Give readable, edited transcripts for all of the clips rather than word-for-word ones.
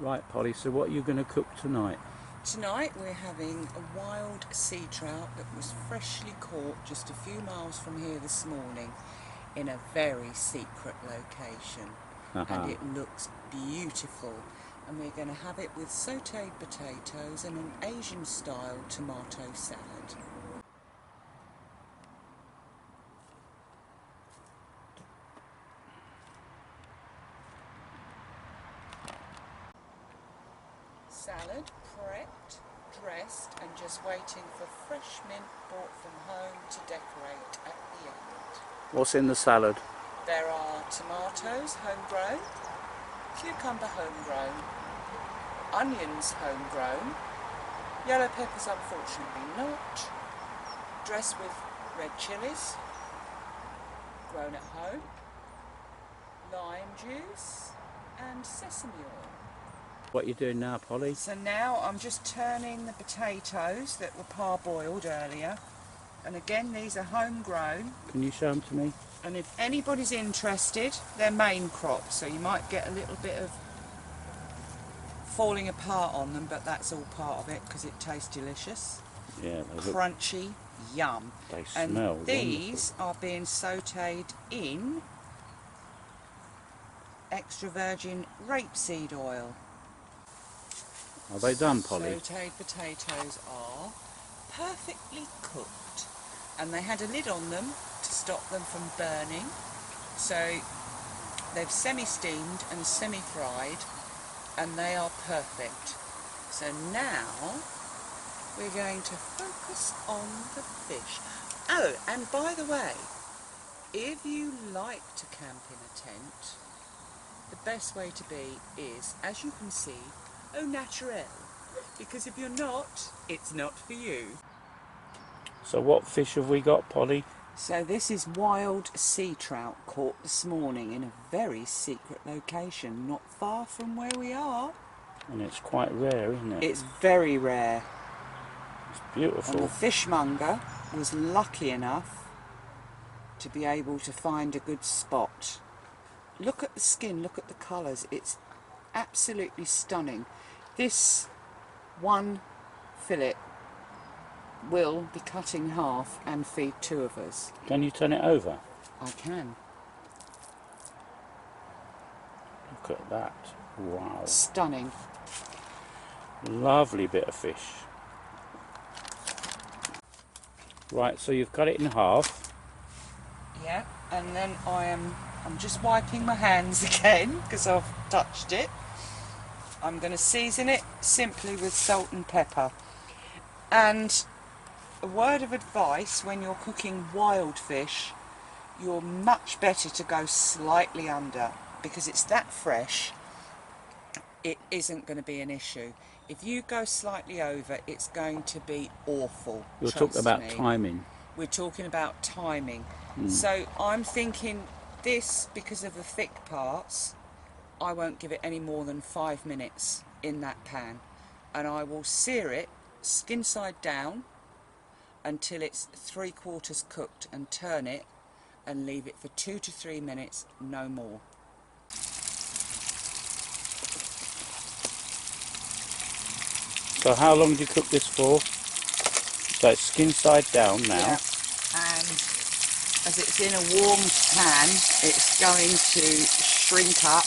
Right, Polly, so what are you going to cook tonight? Tonight we're having a wild sea trout that was freshly caught just a few miles from here this morning in a very secret location. And it looks beautiful. And we're going to have it with sautéed potatoes and an Asian style tomato salad. Salad prepped, dressed and just waiting for fresh mint brought from home to decorate at the end. What's in the salad? There are tomatoes, homegrown, cucumber, homegrown, onions, homegrown, yellow peppers, unfortunately not, dressed with red chillies, grown at home, lime juice and sesame oil. What are you doing now, Polly? So now I'm just turning the potatoes that were parboiled earlier, and again these are homegrown. Can you show them to me? And if anybody's interested, they're main crop, so you might get a little bit of falling apart on them, but that's all part of it because it tastes delicious. Yeah, they look, crunchy, yum. they And smell these wonderful. are being sautéed in extra virgin rapeseed oil. Are they done, Polly? Sautéed potatoes are perfectly cooked, and they had a lid on them to stop them from burning, so they've semi-steamed and semi-fried, and they are perfect. So now we're going to focus on the fish. Oh, and by the way, if you like to camp in a tent, the best way to be is, as you can see, au naturel, because if you're not, it's not for you. So what fish have we got, Polly? So this is wild sea trout caught this morning in a very secret location, not far from where we are. And it's quite rare, isn't it? It's very rare. It's beautiful. And the fishmonger was lucky enough to be able to find a good spot. Look at the skin, look at the colours, it's absolutely stunning. This one fillet will be cut in half and feed two of us. Can you turn it over? I can. Look at that. Wow. Stunning. Lovely bit of fish. Right, so you've cut it in half. Yeah, and then I'm just wiping my hands again because I've touched it. I'm going to season it simply with salt and pepper. And a word of advice, when you're cooking wild fish, you're much better to go slightly under, because it's that fresh, it isn't going to be an issue. If you go slightly over, it's going to be awful. You're talking about me. timing. We're talking about timing. So I'm thinking this, because of the thick parts, I won't give it any more than 5 minutes in that pan, and I will sear it skin side down until it's 3/4 cooked, and turn it and leave it for 2 to 3 minutes, no more. So how long do you cook this for? So it's skin side down now. Yeah. And as it's in a warm pan, it's going to shrink up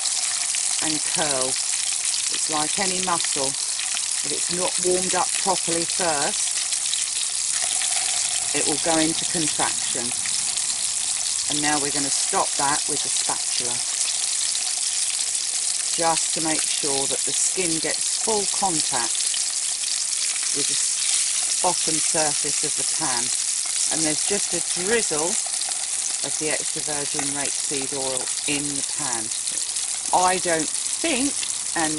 and curl. It's like any muscle. If it's not warmed up properly first, it will go into contraction. And now we're going to stop that with the spatula, just to make sure that the skin gets full contact with the bottom surface of the pan. And there's just a drizzle of the extra virgin rapeseed oil in the pan. I don't think, and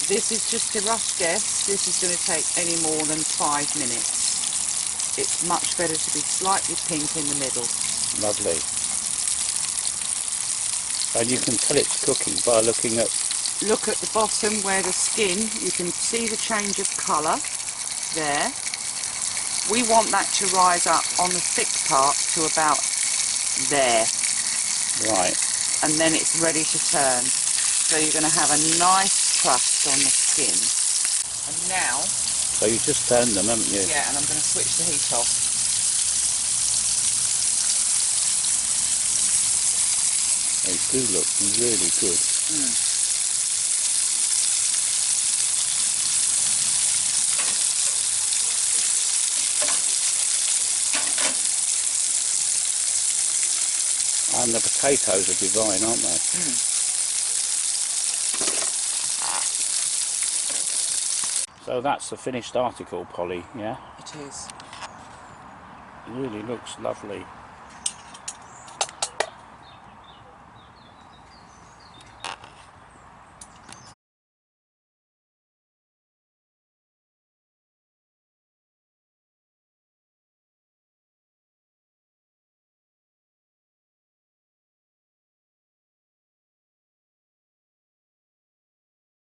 this is just a rough guess, this is going to take any more than 5 minutes. It's much better to be slightly pink in the middle. Lovely. And you can tell it's cooking by looking at... Look at the bottom where the skin, you can see the change of colour there. We want that to rise up on the thick part to about there. Right. And then it's ready to turn. So you're going to have a nice crust. left on the skin. And now, So you just turned them, haven't you? yeah, and I'm going to switch the heat off. They do look really good. And the potatoes are divine, aren't they? So that's the finished article, Polly, yeah? It is. It really looks lovely.